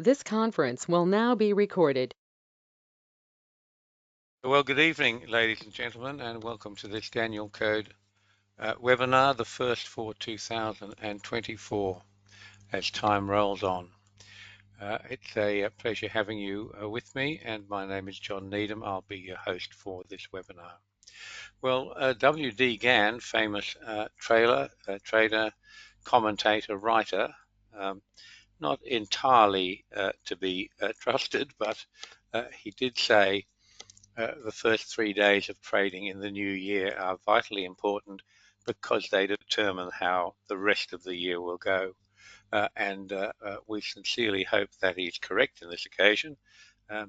This conference will now be recorded. Well, good evening, ladies and gentlemen, and welcome to this Danielcode webinar, the first for 2024, as time rolls on. It's a pleasure having you with me, and my name is John Needham. I'll be your host for this webinar. Well, W.D. Gann, famous trader, commentator, writer, not entirely to be trusted, but he did say the first 3 days of trading in the new year are vitally important because they determine how the rest of the year will go. And we sincerely hope that he's correct in this occasion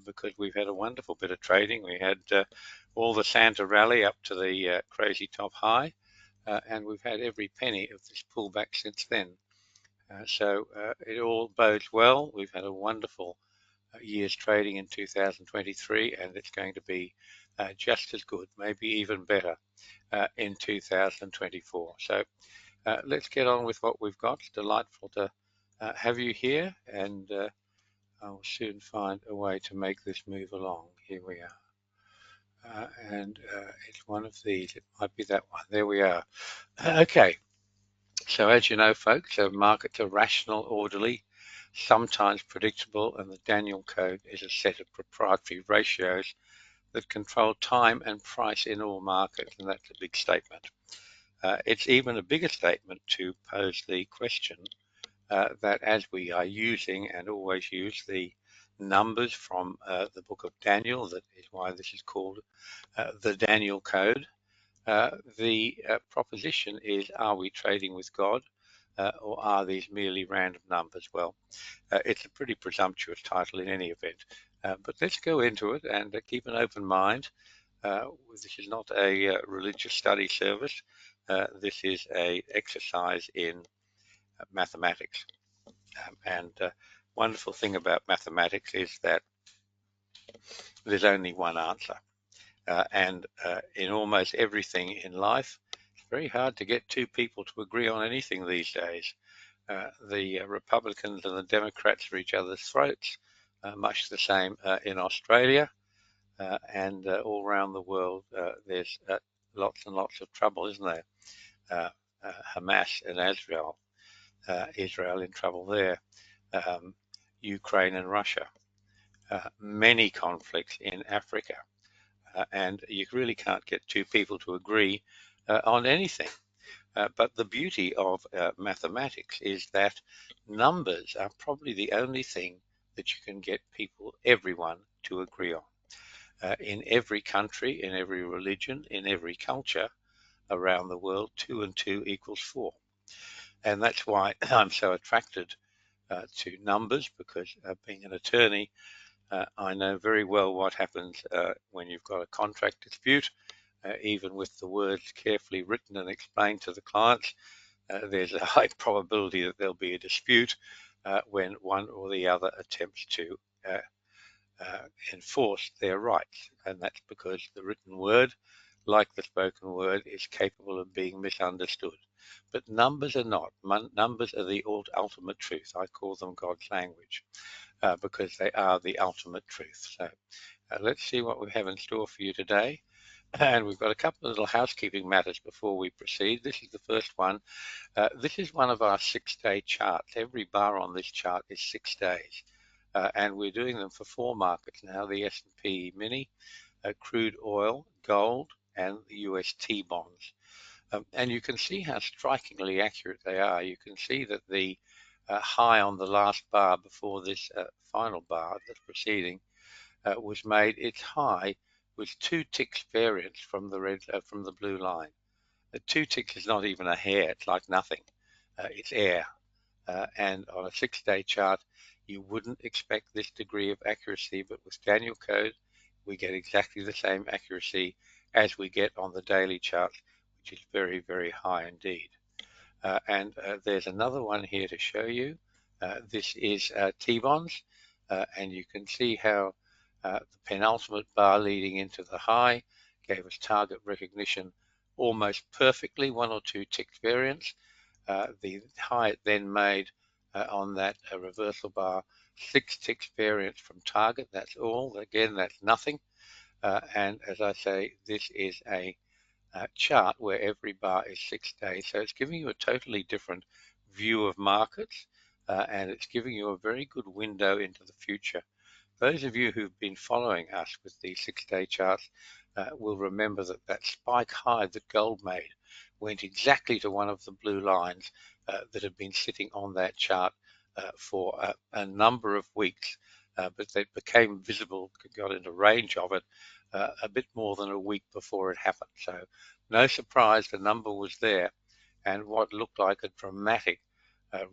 because we've had a wonderful bit of trading. We had all the Santa rally up to the crazy top high, and we've had every penny of this pullback since then. So it all bodes well. We've had a wonderful year's trading in 2023, and it's going to be just as good, maybe even better in 2024. So let's get on with what we've got. It's delightful to have you here, and I'll soon find a way to make this move along. Here we are. It's one of these. It might be that one. There we are. Okay. So as you know, folks, markets are rational, orderly, sometimes predictable, and the Danielcode is a set of proprietary ratios that control time and price in all markets, and that's a big statement. It's even a bigger statement to pose the question that as we are using and always use the numbers from the book of Daniel, that is why this is called the Danielcode, the proposition is, are we trading with God? Or are these merely random numbers? Well, it's a pretty presumptuous title in any event, but let's go into it and keep an open mind. This is not a religious study service. This is an exercise in mathematics. And wonderful thing about mathematics is that there's only one answer. And in almost everything in life, it's very hard to get two people to agree on anything these days. The Republicans and the Democrats are each other's throats, much the same in Australia, and all around the world there's lots and lots of trouble, isn't there? Hamas and Israel, Israel in trouble there, Ukraine and Russia, many conflicts in Africa, and you really can't get two people to agree on anything. But the beauty of mathematics is that numbers are probably the only thing that you can get people, everyone, to agree on. In every country, in every religion, in every culture around the world, 2 and 2 equals 4. And that's why I'm so attracted to numbers, because being an attorney, I know very well what happens when you've got a contract dispute. Even with the words carefully written and explained to the clients, there's a high probability that there'll be a dispute when one or the other attempts to enforce their rights. And that's because the written word, like the spoken word, is capable of being misunderstood. But numbers are not. Numbers are the ultimate truth. I call them God's language because they are the ultimate truth. So let's see what we have in store for you today. And we've got a couple of little housekeeping matters before we proceed. This is the first one. This is one of our 6-day charts. Every bar on this chart is 6 days. And we're doing them for 4 markets now, the S&P Mini, crude oil, gold, and the US T-bonds. And you can see how strikingly accurate they are. You can see that the high on the last bar before this final bar that's preceding was made. Its high was 2 ticks variance from the blue line. 2 ticks is not even a hair. It's like nothing. It's air. And on a 6-day chart, you wouldn't expect this degree of accuracy, but with Danielcode, we get exactly the same accuracy as we get on the daily chart, which is very, very high indeed. And there's another one here to show you. This is T-bonds, and you can see how the penultimate bar leading into the high gave us target recognition almost perfectly, 1 or 2 ticks variance. The high it then made on that reversal bar 6 ticks variance from target. That's all. Again, that's nothing. And as I say, this is a chart where every bar is 6 days. So it's giving you a totally different view of markets, and it's giving you a very good window into the future. Those of you who've been following us with the 6-day charts will remember that that spike high that gold made went exactly to one of the blue lines that had been sitting on that chart for a number of weeks, but they became visible, got into range of it a bit more than a week before it happened. So no surprise, the number was there, and what looked like a dramatic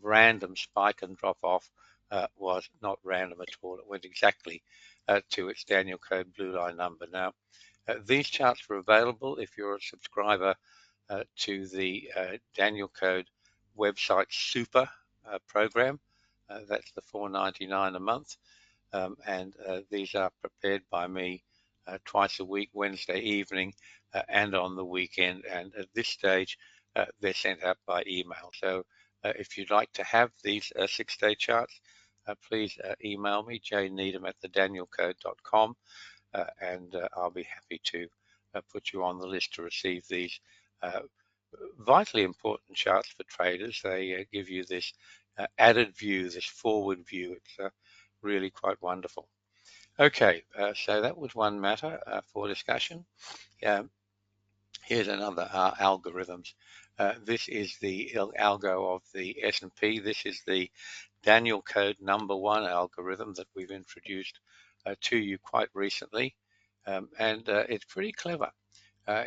random spike and drop off was not random at all. It went exactly to its Danielcode blue line number. Now, these charts are available if you're a subscriber to the Danielcode website Super program. That's the $4.99 a month. And these are prepared by me twice a week, Wednesday evening and on the weekend. And at this stage, they're sent out by email. So if you'd like to have these 6-day charts, please email me, jneedham@thedanielcode.com, and I'll be happy to put you on the list to receive these vitally important charts for traders. They give you this added view, this forward view. It's really quite wonderful. Okay, so that was one matter for discussion. Here's another algorithms. This is the algo of the S&P. This is the Danielcode #1 algorithm that we've introduced to you quite recently, and it's pretty clever.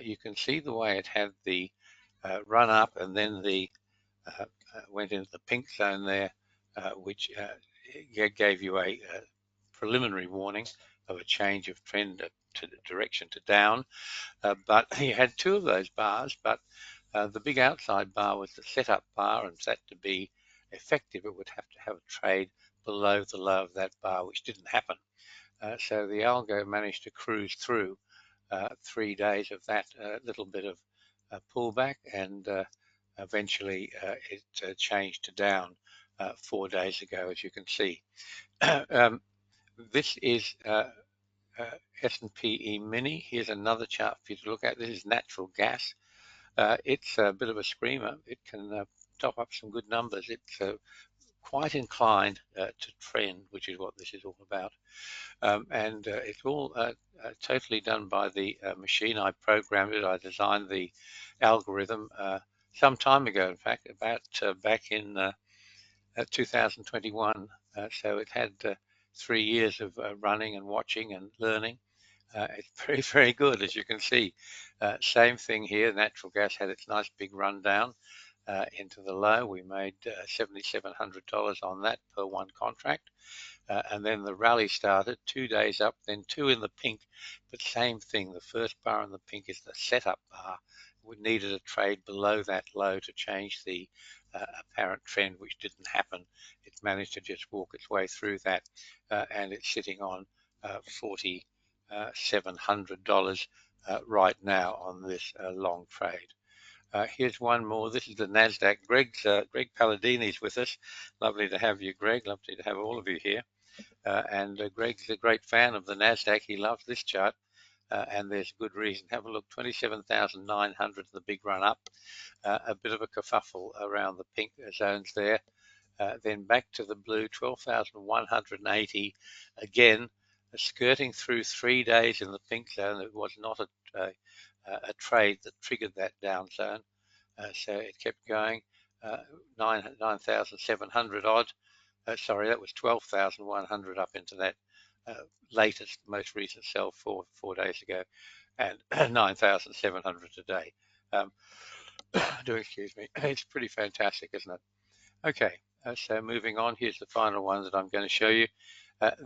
You can see the way it had the run up and then the went into the pink zone there, which gave you a preliminary warning of a change of trend to direction to down. But you had two of those bars, but the big outside bar was the setup bar, and for that to be effective, it would have to have a trade below the low of that bar, which didn't happen. So the algo managed to cruise through 3 days of that little bit of pullback, and eventually it changed to down 4 days ago, as you can see. This is S&P E-mini. Here's another chart for you to look at. This is natural gas. It's a bit of a screamer. It can top up some good numbers. It's quite inclined to trend, which is what this is all about. And it's all totally done by the machine. I programmed it. I designed the algorithm some time ago, in fact, about back in 2021. So it had 3 years of running and watching and learning. It's very, very good, as you can see. Same thing here. Natural gas had its nice big run down into the low. We made $7,700 on that per one contract. And then the rally started, 2 days up, then two in the pink, but same thing. The first bar in the pink is the setup bar. We needed a trade below that low to change the apparent trend, which didn't happen. It managed to just walk its way through that, and it's sitting on $4,700 right now on this long trade. Here's one more. This is the NASDAQ. Greg Palladini's with us. Lovely to have you, Greg. Lovely to have all of you here. And Greg's a great fan of the NASDAQ. He loves this chart, and there's good reason. Have a look, 27,900, the big run up. A bit of a kerfuffle around the pink zones there. Then back to the blue, 12,180. Again, skirting through 3 days in the pink zone. It was not a trade that triggered that down zone. So it kept going, 9,700 odd. Sorry, that was 12,100 up into that latest, most recent sell four days ago, and 9,700 today. Do excuse me. It's pretty fantastic, isn't it? Okay, so moving on, here's the final one that I'm going to show you.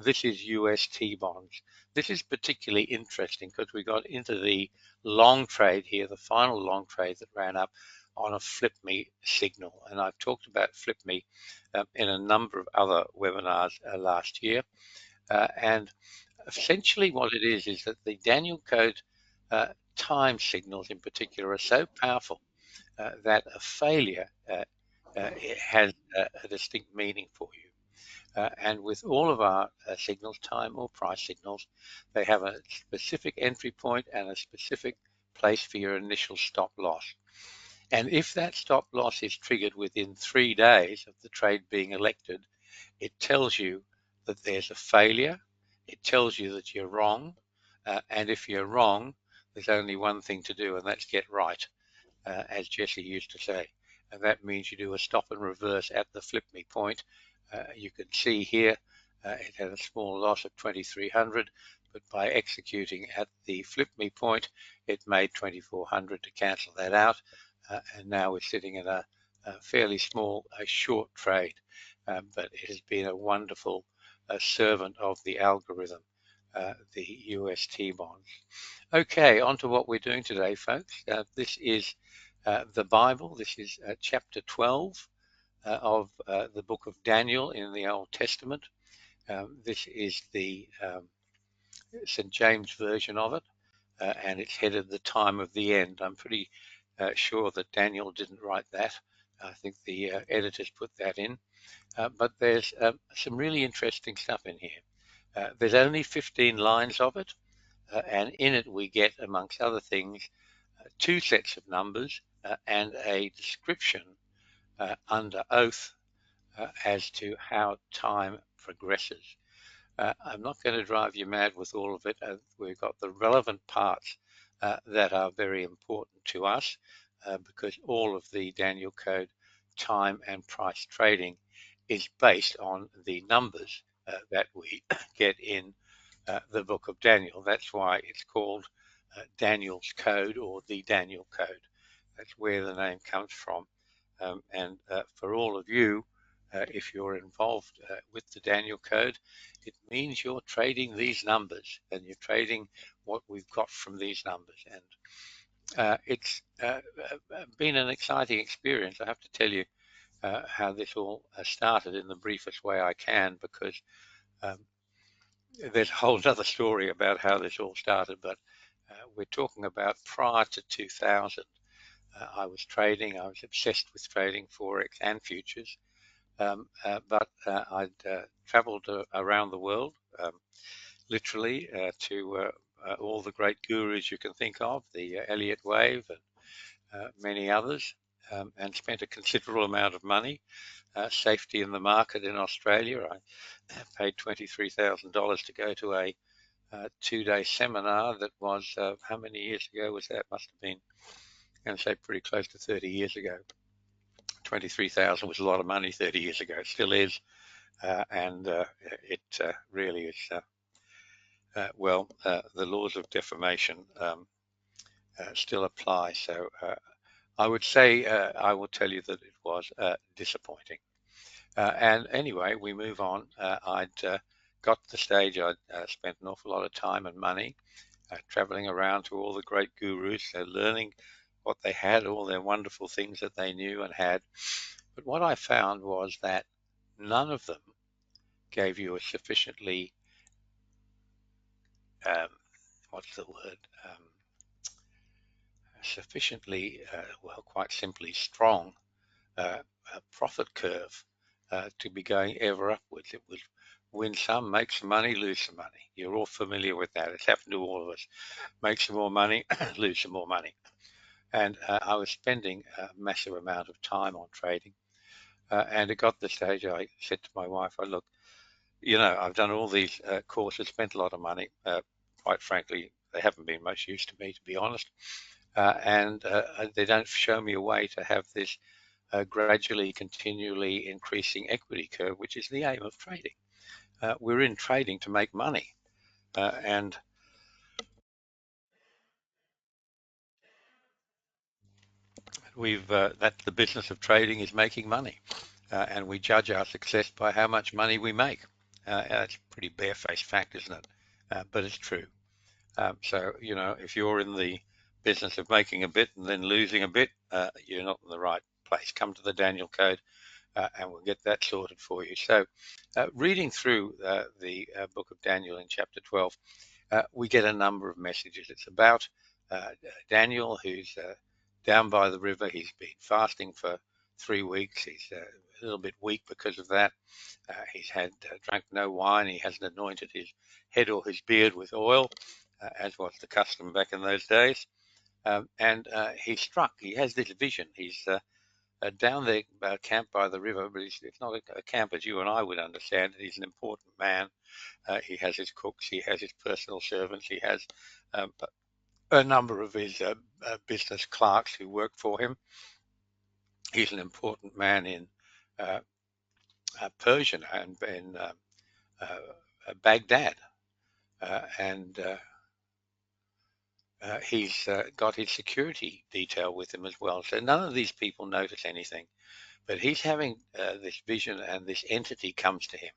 This is UST bonds. This is particularly interesting because we got into the long trade here, the final long trade that ran up on a flip me signal. And I've talked about flip me in a number of other webinars last year. And essentially what it is that the Danielcode time signals in particular are so powerful that a failure it has a distinct meaning for you. And with all of our signals, time or price signals, they have a specific entry point and a specific place for your initial stop loss. And if that stop loss is triggered within 3 days of the trade being elected, it tells you that there's a failure. It tells you that you're wrong. And if you're wrong, there's only one thing to do, and that's get right, as Jesse used to say. And that means you do a stop and reverse at the flip me point. You can see here it had a small loss of 2,300, but by executing at the flip me point, it made 2,400 to cancel that out. And now we're sitting at a fairly small, short trade. But it has been a wonderful servant of the algorithm, the UST bonds. Okay, on to what we're doing today, folks. This is the Bible. This is chapter 12 of the book of Daniel in the Old Testament. This is the St. James version of it, and it's headed The Time of the End. I'm pretty sure that Daniel didn't write that. I think the editors put that in. But there's some really interesting stuff in here. There's only 15 lines of it, and in it we get, amongst other things, 2 sets of numbers and a description under oath as to how time progresses. I'm not going to drive you mad with all of it. We've got the relevant parts that are very important to us because all of the Danielcode time and price trading is based on the numbers that we get in the book of Daniel. That's why it's called Daniel's Code or the Daniel Code. That's where the name comes from. And for all of you, if you're involved with the Daniel Code, it means you're trading these numbers and you're trading what we've got from these numbers. And it's been an exciting experience. I have to tell you how this all started in the briefest way I can, because there's a whole other story about how this all started, but we're talking about prior to 2000. I was trading. I was obsessed with trading Forex and futures. But I'd traveled around the world, literally, to all the great gurus you can think of, the Elliott Wave and many others, and spent a considerable amount of money. Safety in the market in Australia. I paid $23,000 to go to a 2-day seminar that was, how many years ago was that? Must have been, I'm going to say pretty close to 30 years ago. 23,000 was a lot of money 30 years ago. It still is. And it really is, well, the laws of defamation still apply. So I would say, I will tell you that it was disappointing. And anyway, we move on. I'd got to the stage, I'd spent an awful lot of time and money traveling around to all the great gurus, learning what they had, all their wonderful things that they knew and had. But what I found was that none of them gave you a sufficiently, what's the word, sufficiently, well, quite simply strong profit curve to be going ever upwards. It would win some, make some money, lose some money. You're all familiar with that. It's happened to all of us. Make some more money, lose some more money. And I was spending a massive amount of time on trading. And it got to the stage I said to my wife, I look, you know, I've done all these courses, spent a lot of money. Quite frankly, they haven't been much use to me, to be honest. And they don't show me a way to have this gradually, continually increasing equity curve, which is the aim of trading. We're in trading to make money. And that's the business of trading, is making money. And we judge our success by how much money we make. That's a pretty barefaced fact, isn't it? But it's true. So, you know, if you're in the business of making a bit and then losing a bit, you're not in the right place. Come to the Danielcode and we'll get that sorted for you. So reading through the book of Daniel in chapter 12, we get a number of messages. It's about Daniel, who's down by the river. He's been fasting for 3 weeks. He's a little bit weak because of that. He's had drank no wine. He hasn't anointed his head or his beard with oil, as was the custom back in those days. And he's struck. He has this vision. He's down there camped by the river, but it's not a camp as you and I would understand it. He's an important man. He has his cooks. He has his personal servants. He has a number of his business clerks who work for him. He's an important man in Persia and in Baghdad, and he's got his security detail with him as well. So none of these people notice anything, but he's having this vision, and this entity comes to him,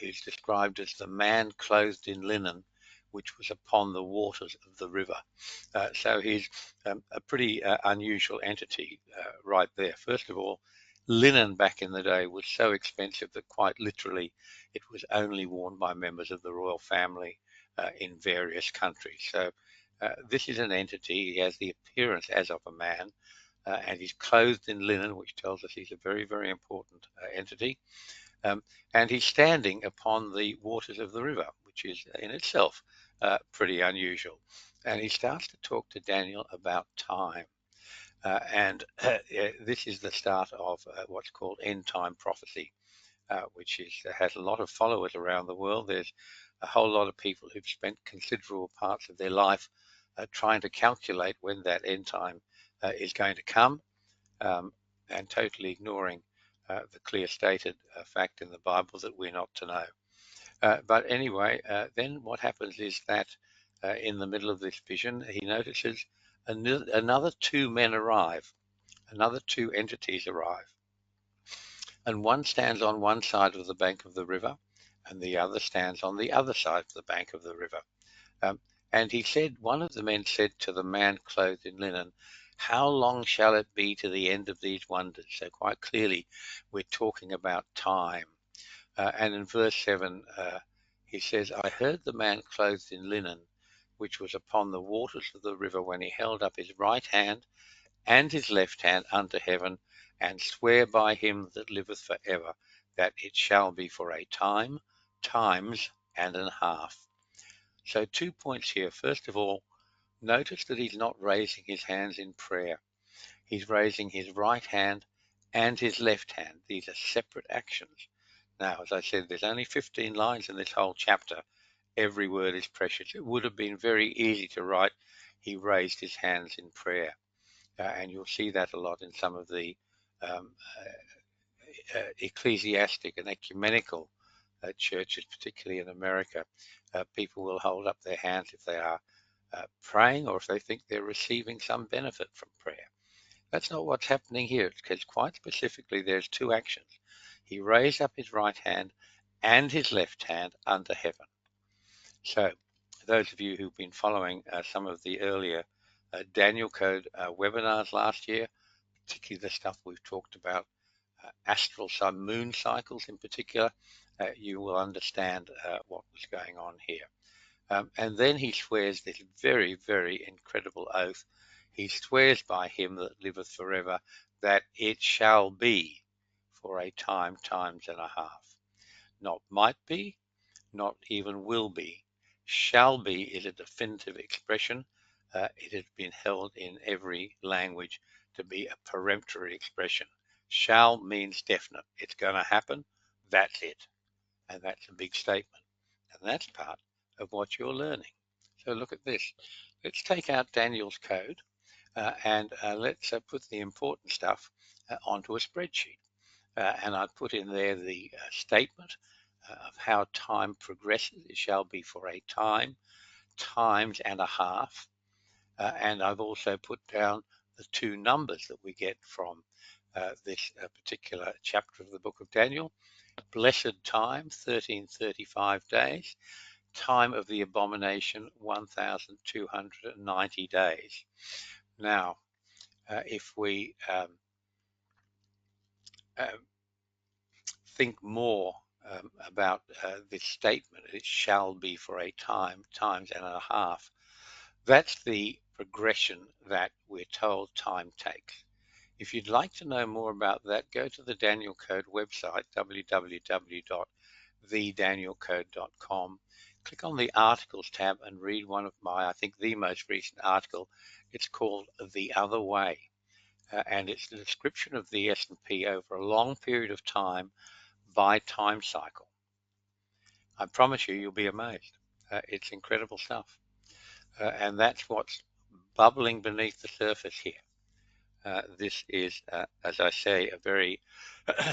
who's described as the man clothed in linen, which was upon the waters of the river. So he's a pretty unusual entity right there. First of all, linen back in the day was so expensive that quite literally it was only worn by members of the royal family in various countries. So this is an entity. He has the appearance as of a man, and he's clothed in linen, which tells us he's a very, very important entity. And he's standing upon the waters of the river, which is in itself pretty unusual. And he starts to talk to Daniel about time. And this is the start of what's called end time prophecy, which has a lot of followers around the world. There's a whole lot of people who've spent considerable parts of their life trying to calculate when that end time is going to come, and totally ignoring the clear stated fact in the Bible that we're not to know. But anyway, then what happens is that in the middle of this vision, he notices another two men arrive, another two entities arrive. And one stands on one side of the bank of the river, and the other stands on the other side of the bank of the river. And he said, one of the men said to the man clothed in linen, how long shall it be to the end of these wonders? So quite clearly, we're talking about time. And in verse 7, he says, I heard the man clothed in linen, which was upon the waters of the river, when he held up his right hand and his left hand unto heaven, and swear by him that liveth for ever, that it shall be for a time, times, and an half. So 2 points here. First of all, notice that he's not raising his hands in prayer. He's raising his right hand and his left hand. These are separate actions. Now, as I said, there's only 15 lines in this whole chapter. Every word is precious. It would have been very easy to write, he raised his hands in prayer. And you'll see that a lot in some of the ecclesiastic and ecumenical churches, particularly in America. People will hold up their hands if they are praying, or if they think they're receiving some benefit from prayer. That's not what's happening here, because quite specifically there's two actions. He raised up his right hand and his left hand unto heaven. So those of you who've been following some of the earlier Danielcode webinars last year, particularly the stuff we've talked about, astral sun moon cycles in particular, you will understand what was going on here. And then he swears this very, very incredible oath. He swears by him that liveth forever, that it shall be for a time, times and a half. Not might be, not even will be. Shall be is a definitive expression. It has been held in every language to be a peremptory expression. Shall means definite. It's going to happen. That's it. And that's a big statement. And that's part of what you're learning. So look at this. Let's take out Daniel's code and let's put the important stuff onto a spreadsheet. And I put in there the statement of how time progresses. It shall be for a time, times and a half. And I've also put down the two numbers that we get from this particular chapter of the book of Daniel. Blessed time, 1335 days. Time of the abomination, 1290 days. Now, if we think more about this statement, it shall be for a time, times and a half. That's the progression that we're told time takes. If you'd like to know more about that, go to the Danielcode website, www.thedanielcode.com. Click on the Articles tab and read one of my, I think, the most recent article. It's called The Other Way, and it's the description of the S&P over a long period of time by time cycle. I promise you, you'll be amazed. It's incredible stuff. And that's what's bubbling beneath the surface here. This is, as I say, a very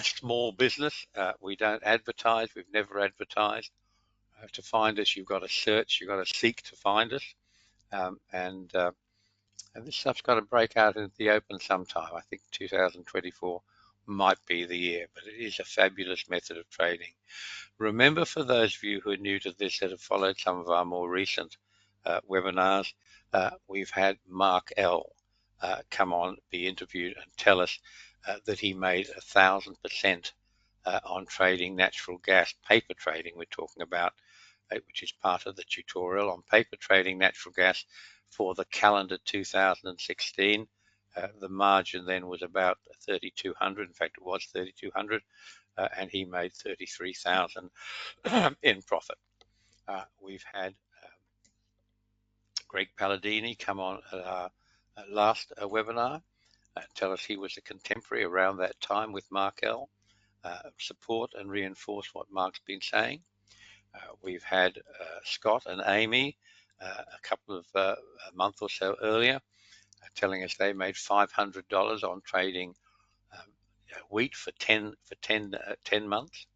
small business. We don't advertise. We've never advertised. To find us, you've got to search. You've got to seek to find us. And this stuff's got to break out into the open sometime. I think 2024 might be the year, but it is a fabulous method of trading. Remember, for those of you who are new to this that have followed some of our more recent webinars, we've had Mark L. Come on, be interviewed and tell us that he made 1,000% on trading natural gas, paper trading we're talking about, which is part of the tutorial on paper trading natural gas for the calendar 2016. The margin then was about 3,200. In fact, it was 3,200, and he made 33,000 in profit. We've had Greg Palladini come on at our last webinar, tell us he was a contemporary around that time with Mark L. Support and reinforce what Mark's been saying. We've had Scott and Amy a couple of a month or so earlier, telling us they made $500 on trading wheat for 10 months.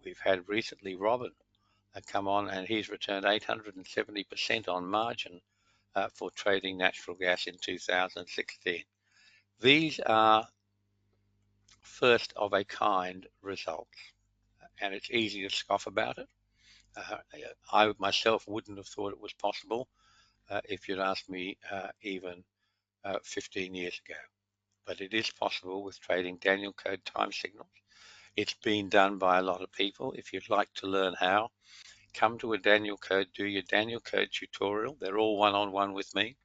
We've had recently Robin come on, and he's returned 870% on margin for trading natural gas in 2016. These are first of a kind results, and it's easy to scoff about it. I myself wouldn't have thought it was possible if you'd asked me even 15 years ago. But it is possible with trading Danielcode time signals. It's been done by a lot of people. If you'd like to learn how, come to a Danielcode, do your Danielcode tutorial. They're all one-on-one with me.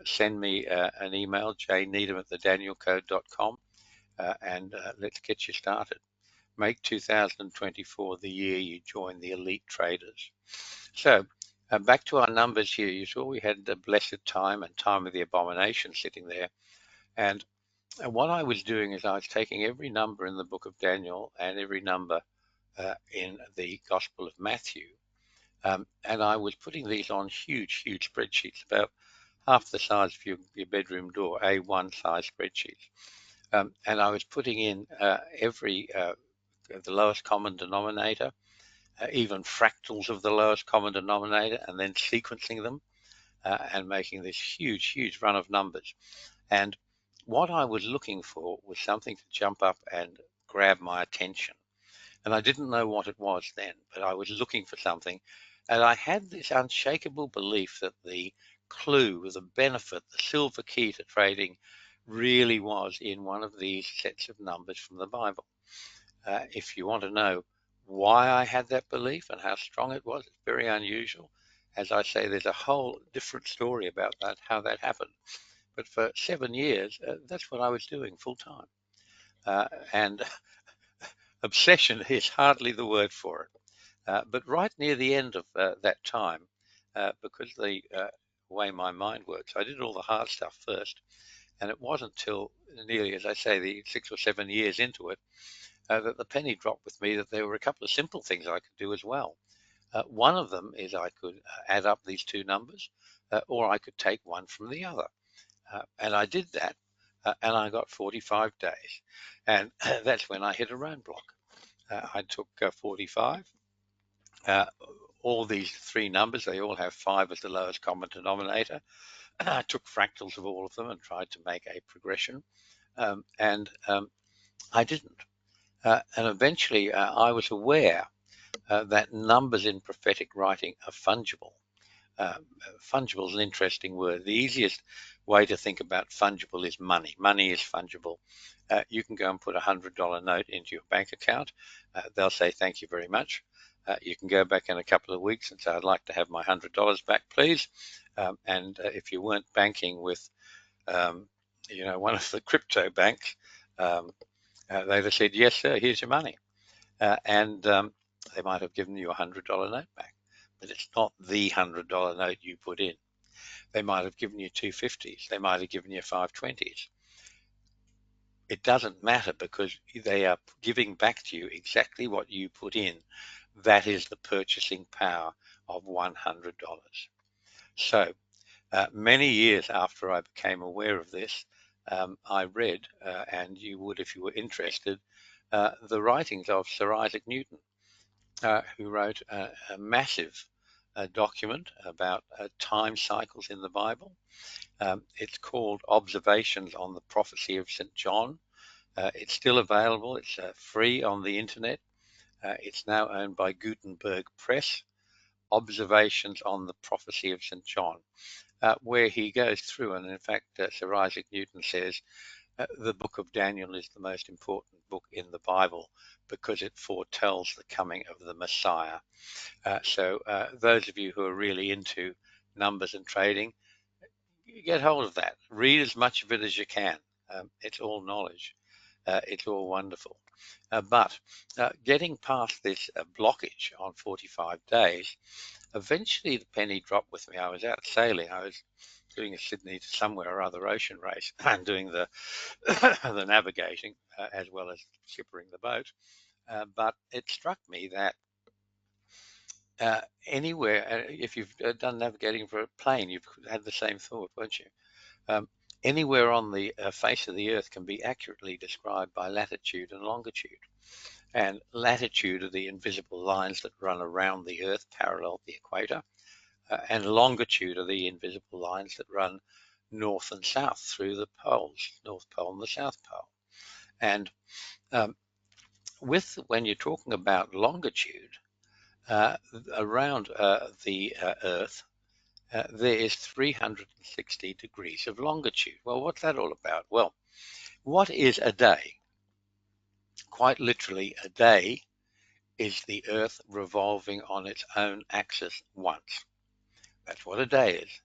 Send me an email, jneedham@thedanielcode.com, and let's get you started. Make 2024 the year you join the elite traders. So back to our numbers here. You saw we had the blessed time and time of the abomination sitting there. And what I was doing is I was taking every number in the book of Daniel and every number in the Gospel of Matthew, and I was putting these on huge spreadsheets, about half the size of your bedroom door, A1 size spreadsheets. And I was putting in the lowest common denominator, even fractals of the lowest common denominator, and then sequencing them and making this huge run of numbers. And what I was looking for was something to jump up and grab my attention. And I didn't know what it was then, but I was looking for something. And I had this unshakable belief that the clue, the benefit, the silver key to trading really was in one of these sets of numbers from the Bible. If you want to know why I had that belief and how strong it was, it's very unusual. As I say, there's a whole different story about that, how that happened. But for 7 years, that's what I was doing full time. And obsession is hardly the word for it. But right near the end of that time, because the way my mind works, I did all the hard stuff first. And it wasn't until nearly, as I say, the 6 or 7 years into it, that the penny dropped with me that there were a couple of simple things I could do as well. One of them is I could add up these two numbers, or I could take one from the other. And I did that, and I got 45 days. And that's when I hit a roadblock. I took 45. All these three numbers, they all have 5 as the lowest common denominator. I took fractals of all of them and tried to make a progression, and I didn't. And eventually I was aware that numbers in prophetic writing are fungible. Fungible is an interesting word. The easiest way to think about fungible is money. Money is fungible. You can go and put a $100 note into your bank account. They'll say, thank you very much. You can go back in a couple of weeks and say, I'd like to have my $100 back, please. And if you weren't banking with one of the crypto banks, they just said, yes, sir, here's your money. And they might have given you $100 note back, but it's not the $100 note you put in. They might have given you 250s. They might have given you 520s. It doesn't matter because they are giving back to you exactly what you put in. That is the purchasing power of $100. So many years after I became aware of this, I read, and you would if you were interested, the writings of Sir Isaac Newton, who wrote a massive document about time cycles in the Bible. It's called Observations on the Prophecy of St. John. It's still available. It's free on the internet. It's now owned by Gutenberg Press. Observations on the Prophecy of St. John, where he goes through, and in fact, Sir Isaac Newton says the book of Daniel is the most important book in the Bible because it foretells the coming of the Messiah. So those of you who are really into numbers and trading, get hold of that. Read as much of it as you can. It's all knowledge. It's all wonderful. But getting past this blockage on 45 days, eventually the penny dropped with me. I was out sailing. I was doing a Sydney to somewhere or other ocean race and doing the the navigating as well as skippering the boat. But it struck me that anywhere, if you've done navigating for a plane, you've had the same thought, won't you? Um, Anywhere on the face of the Earth can be accurately described by latitude and longitude. And latitude are the invisible lines that run around the Earth parallel the equator, and longitude are the invisible lines that run north and south through the poles, North Pole and the South Pole. And um, when you're talking about longitude, around the Earth, there is 360 degrees of longitude. Well, what's that all about? Well, what is a day? Quite literally, a day is the Earth revolving on its own axis once. That's what a day is.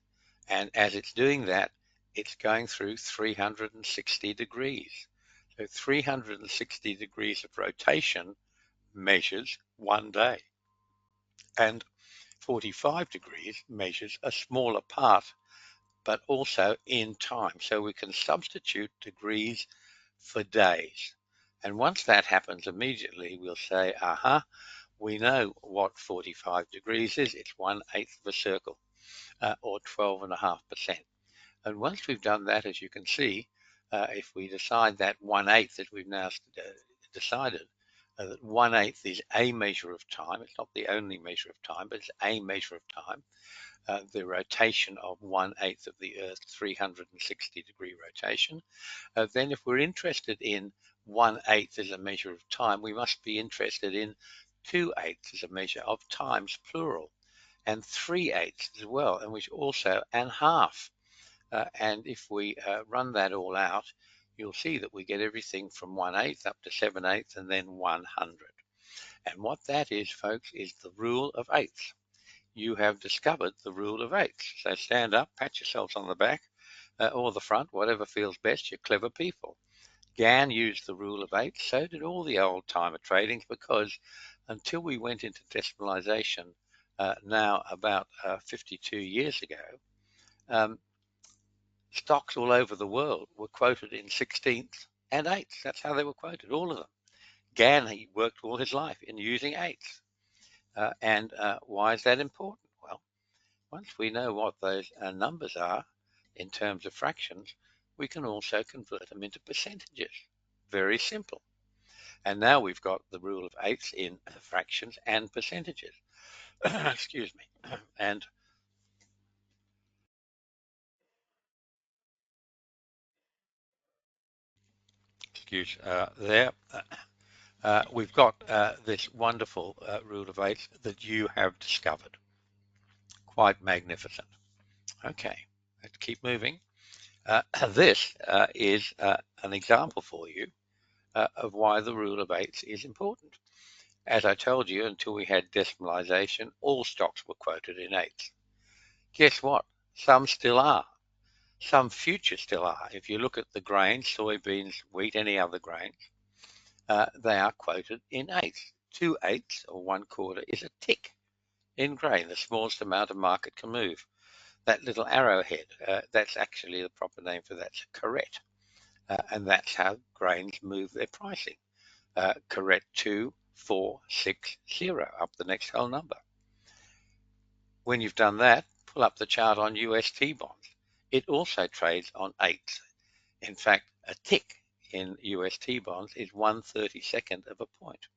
And as it's doing that, it's going through 360 degrees. So 360 degrees of rotation measures one day. And 45 degrees measures a smaller part, but also in time. So we can substitute degrees for days. And once that happens, immediately we'll say, aha, we know what 45 degrees is. It's 1/8 of a circle, or 12.5%. And once we've done that, as you can see, if we decide that 1/8 that we've now decided, that 1/8 is a measure of time. It's not the only measure of time, but it's a measure of time. The rotation of 1/8 of the Earth's 360-degree rotation. Then if we're interested in 1/8 as a measure of time, we must be interested in 2/8 as a measure of times, plural, and 3/8 as well, and which also, and half. And if we run that all out, you'll see that we get everything from 1/8 up to 7/8 and then 100. And what that is, folks, is the rule of eighths. You have discovered the rule of eighths. So stand up, pat yourselves on the back or the front, whatever feels best. You're clever people. Gann used the rule of eighths. So did all the old timer tradings, because until we went into decimalization now about 52 years ago, stocks all over the world were quoted in 16ths and eighths. That's how they were quoted, all of them. Gann, he worked all his life in using eighths. And why is that important? Well, once we know what those numbers are in terms of fractions, we can also convert them into percentages. Very simple. And now we've got the rule of eighths in fractions and percentages. Excuse me. And excuse there. We've got this wonderful rule of eighths that you have discovered. Quite magnificent. Okay, let's keep moving. This is an example for you of why the rule of eighths is important. As I told you, until we had decimalization, all stocks were quoted in eighths. Guess what? Some still are. Some futures still are. If you look at the grains, soybeans, wheat, any other grains, they are quoted in eighths. 2/8 or 1/4 is a tick in grain, the smallest amount a market can move. That little arrowhead, that's actually the proper name for that's a caret. And that's how grains move their pricing. Caret 2, 4, 6, 0, up the next whole number. When you've done that, pull up the chart on UST bonds. It also trades on eighths. In fact, a tick in UST bonds is 1/32 of a point.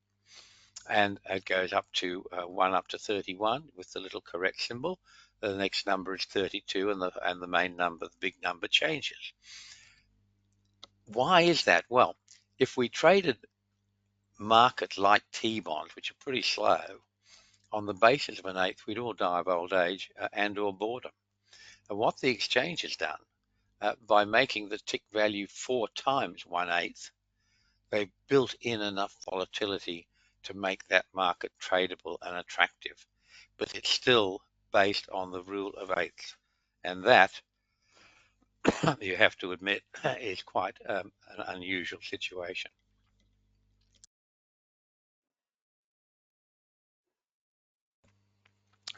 And it goes up to 1 up to 31 with the little correct symbol. The next number is 32, and the main number, the big number, changes. Why is that? Well, if we traded markets like T-bonds, which are pretty slow, on the basis of an eighth, we'd all die of old age and or boredom. And what the exchange has done, by making the tick value 4 times 1/8, they've built in enough volatility to make that market tradable and attractive. But it's still based on the rule of eighths. And that, you have to admit, is quite an unusual situation.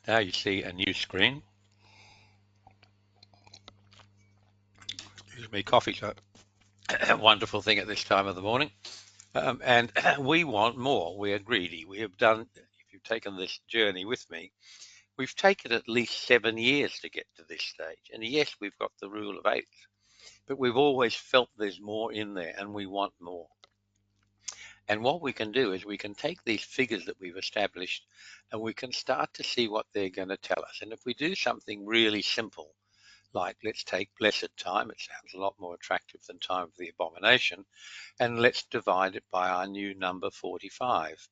Now you see a new screen. Excuse me, coffee's a wonderful thing at this time of the morning. And we want more. We are greedy. We have done, if you've taken this journey with me, we've taken at least 7 years to get to this stage. And yes, we've got the rule of eighths, but we've always felt there's more in there and we want more. And what we can do is we can take these figures that we've established and we can start to see what they're going to tell us. And if we do something really simple, like let's take blessed time, it sounds a lot more attractive than time of the abomination, and let's divide it by our new number 45.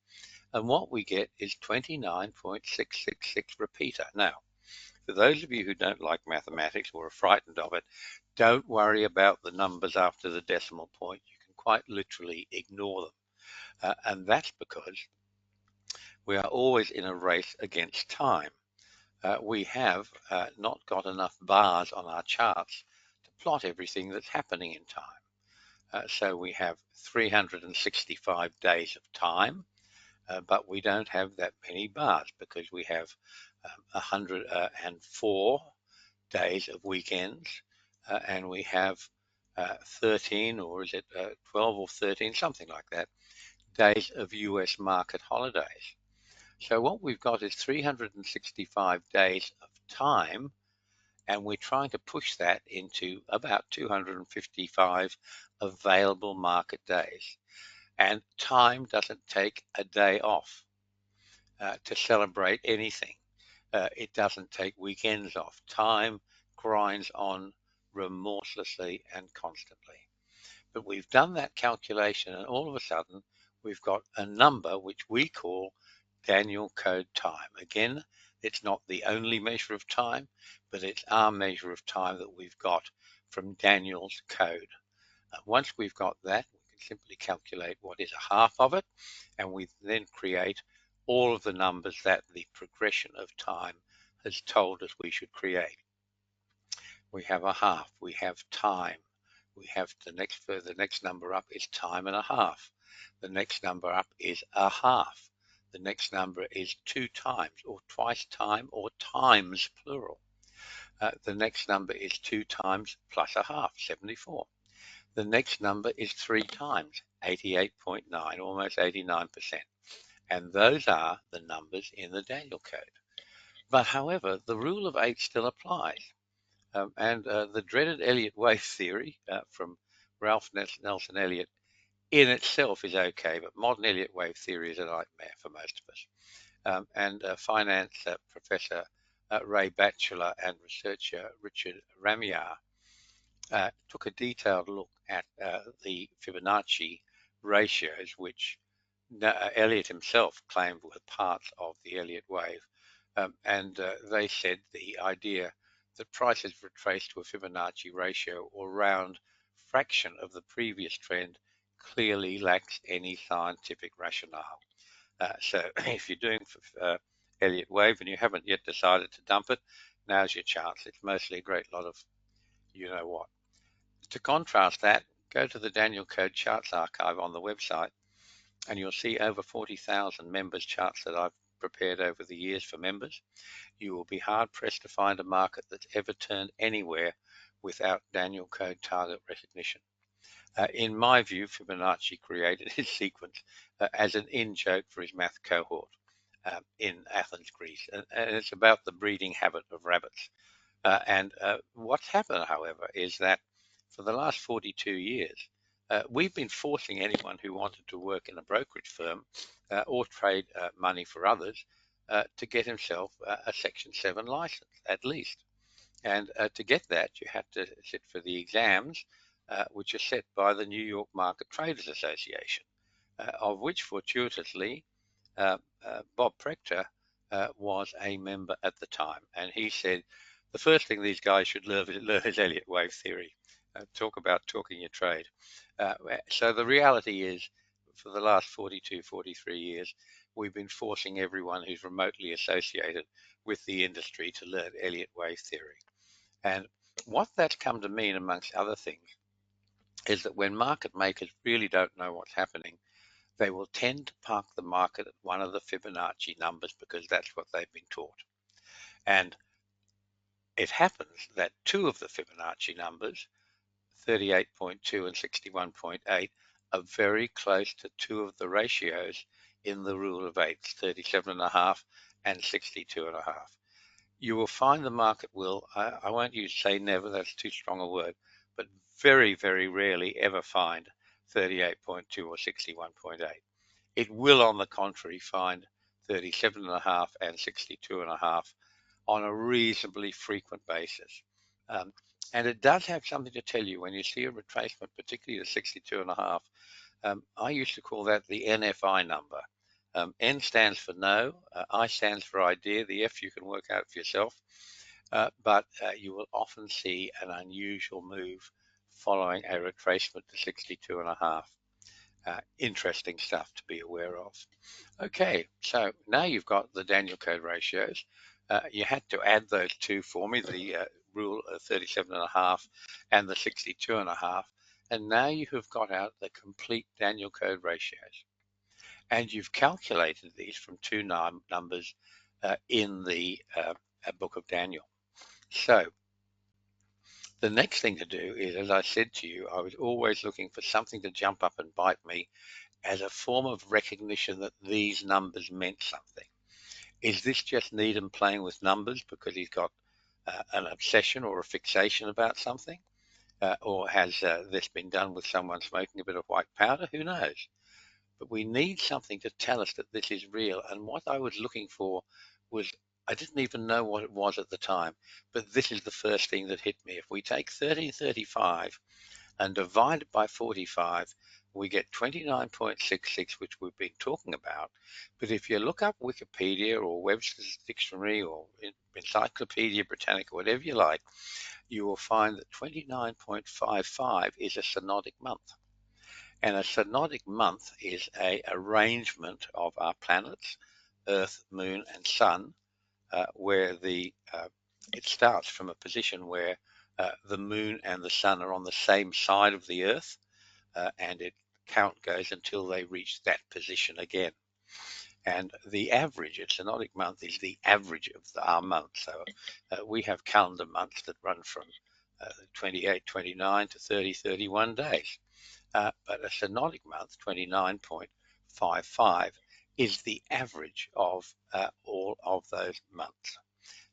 And what we get is 29.666 repeater. Now, for those of you who don't like mathematics or are frightened of it, don't worry about the numbers after the decimal point. You can quite literally ignore them. And that's because we are always in a race against time. We have not got enough bars on our charts to plot everything that's happening in time. So we have 365 days of time, but we don't have that many bars because we have 104 days of weekends, and we have 13, or is it 12 or 13, something like that, days of US market holidays. So what we've got is 365 days of time, and we're trying to push that into about 255 available market days. And time doesn't take a day off to celebrate anything. It doesn't take weekends off. Time grinds on remorselessly and constantly. But we've done that calculation, and all of a sudden, we've got a number which we call Danielcode time. Again, it's not the only measure of time, but it's our measure of time that we've got from Daniel's code. Once we've got that, we can simply calculate what is a half of it, and we then create all of the numbers that the progression of time has told us we should create. We have a half, we have time, we have the next number up is time and a half. The next number up is a half. The next number is 2 times, or twice time, or times plural. The next number is 2 times plus a half, 74. The next number is 3 times, 88.9, almost 89%. And those are the numbers in the Danielcode. But however, the rule of 8 still applies. And the dreaded Elliott wave theory from Ralph Nelson Elliott in itself is okay, but modern Elliott wave theory is a nightmare for most of us. And finance professor Ray Batchelor and researcher Richard Ramier took a detailed look at the Fibonacci ratios, which Elliott himself claimed were parts of the Elliott wave. And they said the idea that prices retraced to a Fibonacci ratio or round fraction of the previous trend clearly lacks any scientific rationale. So if you're doing Elliott wave and you haven't yet decided to dump it, now's your chance. It's mostly a great lot of you know what. To contrast that, go to the Danielcode charts archive on the website, and you'll see over 40,000 members charts that I've prepared over the years for members. You will be hard pressed to find a market that's ever turned anywhere without Danielcode target recognition. In my view, Fibonacci created his sequence as an in-joke for his math cohort in Athens, Greece. And it's about the breeding habit of rabbits. What's happened, however, is that for the last 42 years, we've been forcing anyone who wanted to work in a brokerage firm or trade money for others to get himself a Section 7 license, at least. And to get that, you have to sit for the exams, which are set by the New York Market Traders Association, of which, fortuitously, Bob Prechter was a member at the time. And he said, the first thing these guys should learn is Elliott wave theory. Talk about talking your trade. So the reality is, for the last 42, 43 years, we've been forcing everyone who's remotely associated with the industry to learn Elliott wave theory. And what that's come to mean, amongst other things, is that when market makers really don't know what's happening, they will tend to park the market at one of the Fibonacci numbers because that's what they've been taught. And it happens that two of the Fibonacci numbers, 38.2 and 61.8, are very close to two of the ratios in the rule of eights, 37.5 and 62.5. You will find the market will, I won't say never, that's too strong a word, but very, very rarely ever find 38.2 or 61.8. It will, on the contrary, find 37.5 and 62.5 on a reasonably frequent basis. And it does have something to tell you when you see a retracement, particularly the 62.5. I used to call that the NFI number. N stands for no, I stands for idea, the F you can work out for yourself, but you will often see an unusual move following a retracement to 62.5. Interesting stuff to be aware of. Okay, so now you've got the Danielcode ratios. You had to add those two for me, the rule of 37.5 and the 62.5, and now you have got out the complete Danielcode ratios. And you've calculated these from two numbers in the book of Daniel. So the next thing to do is, as I said to you, I was always looking for something to jump up and bite me as a form of recognition that these numbers meant something. Is this just Needham playing with numbers because he's got an obsession or a fixation about something? Or has this been done with someone smoking a bit of white powder? Who knows? But we need something to tell us that this is real. And what I was looking for was, I didn't even know what it was at the time, but this is the first thing that hit me. If we take 1335 and divide it by 45, we get 29.66, which we've been talking about. But if you look up Wikipedia or Webster's Dictionary or Encyclopedia Britannica, whatever you like, you will find that 29.55 is a synodic month. And a synodic month is an arrangement of our planets, Earth, Moon, and Sun, where it starts from a position where the Moon and the Sun are on the same side of the Earth, and it count goes until they reach that position again. And the average, a synodic month, is the average of our months. So we have calendar months that run from 28, 29 to 30, 31 days. But a synodic month, 29.55, is the average of all of those months.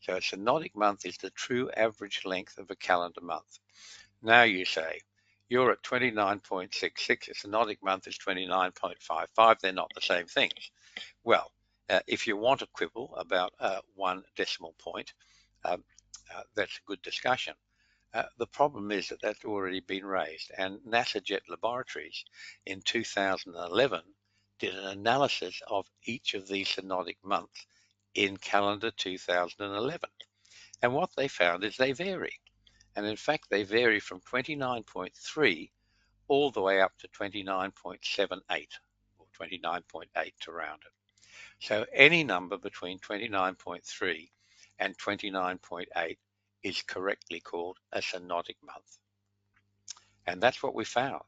So a synodic month is the true average length of a calendar month. Now you say, you're at 29.66, a synodic month is 29.55, they're not the same things. Well, if you want to quibble about 1 decimal point, that's a good discussion. The problem is that that's already been raised, and NASA Jet Laboratories in 2011 did an analysis of each of these synodic months in calendar 2011. And what they found is they vary. And in fact, they vary from 29.3 all the way up to 29.78 or 29.8 to round it. So any number between 29.3 and 29.8 is correctly called a synodic month. And that's what we found.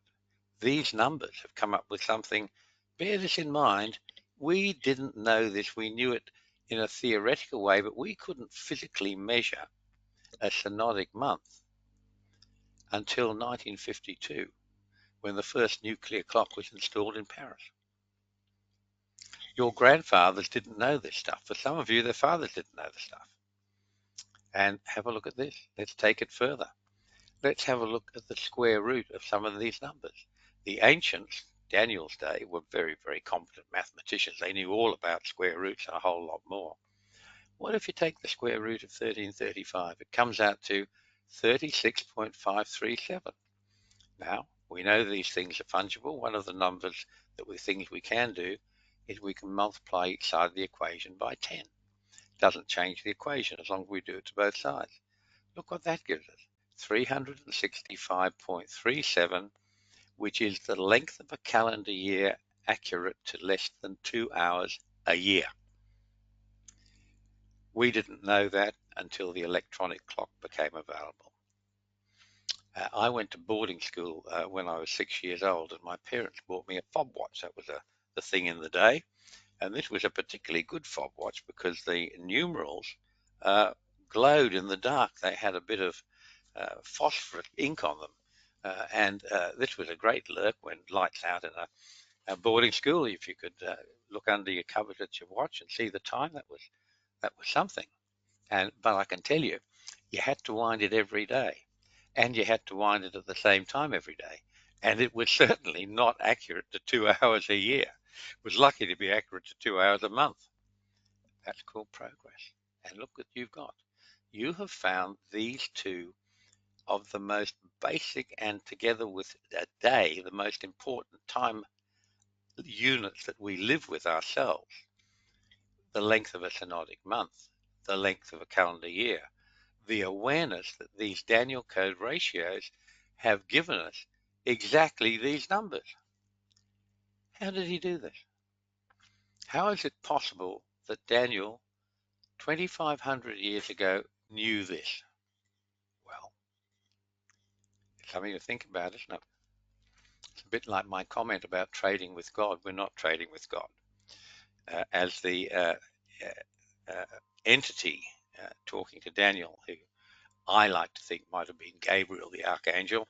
These numbers have come up with something. Bear this in mind. We didn't know this. We knew it in a theoretical way, but we couldn't physically measure a synodic month until 1952, when the first nuclear clock was installed in Paris. Your grandfathers didn't know this stuff. For some of you, their fathers didn't know the stuff. And have a look at this. Let's take it further. Let's have a look at the square root of some of these numbers. The ancients, Daniel's day, were very, very competent mathematicians. They knew all about square roots and a whole lot more. What if you take the square root of 1335? It comes out to 36.537. Now, we know these things are fungible. One of the numbers things we can do is we can multiply each side of the equation by 10. Doesn't change the equation as long as we do it to both sides. Look what that gives us. 365.37, which is the length of a calendar year accurate to less than 2 hours a year. We didn't know that until the electronic clock became available. I went to boarding school when I was 6 years old, and my parents bought me a fob watch. That was the thing in the day. And this was a particularly good fob watch because the numerals glowed in the dark. They had a bit of phosphorus ink on them. This was a great lurk when lights out in a boarding school. If you could look under your covers at your watch and see the time, that was something. But I can tell you, you had to wind it every day, and you had to wind it at the same time every day. And it was certainly not accurate to 2 hours a year. It was lucky to be accurate to 2 hours a month. That's called progress. And look what you've got. You have found these two of the most basic, and together with a day, the most important time units that we live with ourselves. The length of a synodic month, the length of a calendar year, the awareness that these Danielcode ratios have given us exactly these numbers. How did he do this? How is it possible that Daniel, 2,500 years ago, knew this? Well, it's something to think about, isn't it? It's a bit like my comment about trading with God. We're not trading with God. As the entity talking to Daniel, who I like to think might have been Gabriel the archangel,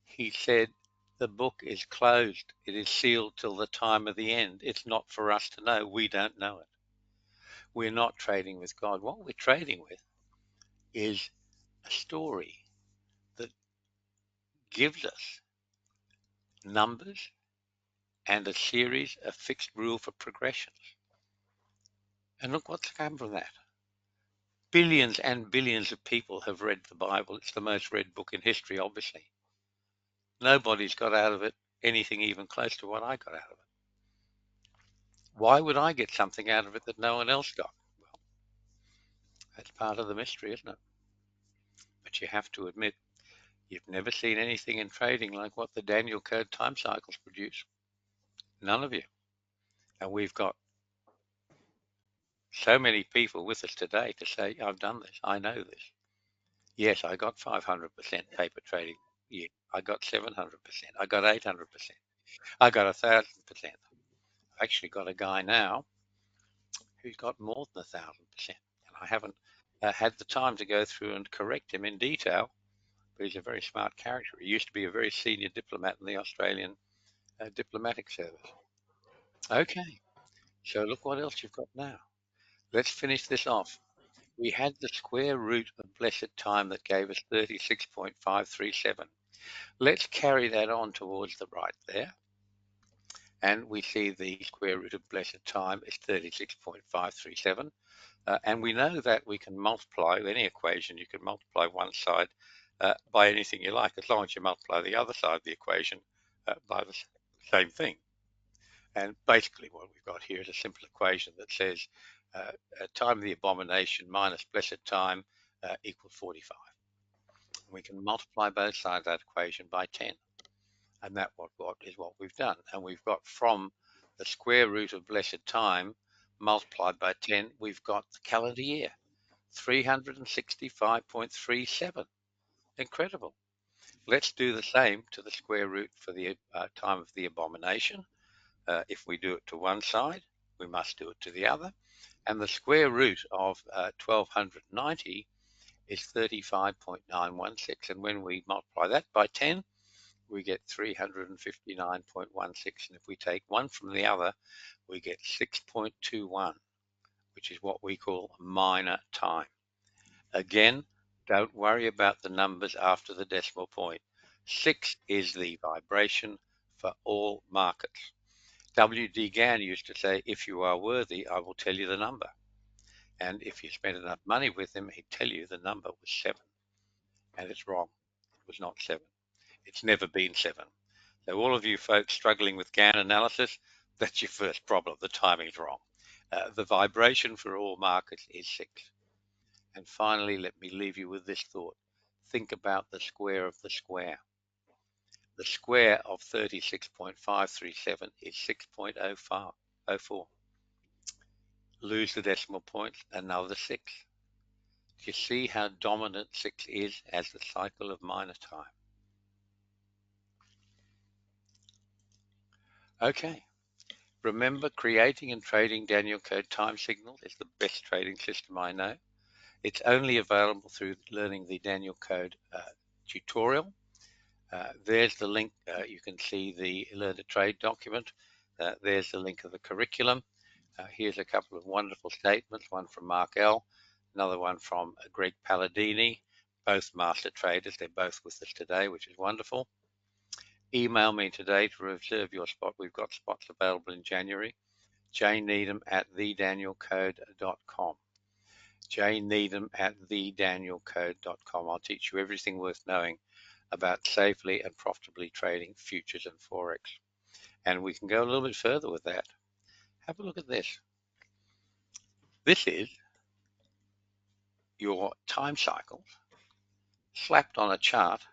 he said, the book is closed. It is sealed till the time of the end. It's not for us to know. We don't know it. We're not trading with God. What we're trading with is a story that gives us numbers and a series of fixed rule for progressions. And look what's come from that. Billions and billions of people have read the Bible. It's the most read book in history, obviously. Nobody's got out of it anything even close to what I got out of it. Why would I get something out of it that no one else got? Well, that's part of the mystery, isn't it? But you have to admit, you've never seen anything in trading like what the Danielcode time cycles produce. None of you. And we've got so many people with us today to say, I've done this, I know this. Yes, I got 500% paper trading. Yeah, I got 700%. I got 800%. I got 1,000%. I've actually got a guy now who's got more than 1,000%. And I haven't had the time to go through and correct him in detail, but he's a very smart character. He used to be a very senior diplomat in the Australian diplomatic service. Okay, so look what else you've got now. Let's finish this off. We had the square root of blessed time that gave us 36.537. Let's carry that on towards the right there. And we see the square root of blessed time is 36.537. And we know that we can multiply with any equation. You can multiply one side by anything you like, as long as you multiply the other side of the equation by the same thing. And basically what we've got here is a simple equation that says time of the abomination minus blessed time equals 45. We can multiply both sides of that equation by 10. And that is what we've done. And we've got from the square root of blessed time multiplied by 10, we've got the calendar year, 365.37. Incredible. Let's do the same to the square root for the time of the abomination. If we do it to one side, we must do it to the other. And the square root of 1290 is 35.916. And when we multiply that by 10, we get 359.16. And if we take one from the other, we get 6.21, which is what we call minor time. Again, don't worry about the numbers after the decimal point. 6 is the vibration for all markets. W.D. Gann used to say, if you are worthy, I will tell you the number. And if you spent enough money with him, he'd tell you the number was 7. And it's wrong. It was not 7. It's never been 7. So all of you folks struggling with Gann analysis, that's your first problem. The timing's wrong. The vibration for all markets is 6. And finally, let me leave you with this thought. Think about the square of the square. The square of 36.537 is 6.04. Lose the decimal point, another 6. Do you see how dominant 6 is as the cycle of minor time? Okay. Remember, creating and trading Danielcode time signals is the best trading system I know. It's only available through learning the Danielcode tutorial. There's the link. You can see the Learn to Trade document. There's the link of the curriculum. Here's a couple of wonderful statements, one from Mark L., another one from Greg Palladini, both master traders. They're both with us today, which is wonderful. Email me today to reserve your spot. We've got spots available in January. jneedham@thedanielcode.com. jneedham@thedanielcode.com. I'll teach you everything worth knowing about safely and profitably trading futures and Forex. And we can go a little bit further with that. Have a look at this. This is your time cycles slapped on a chart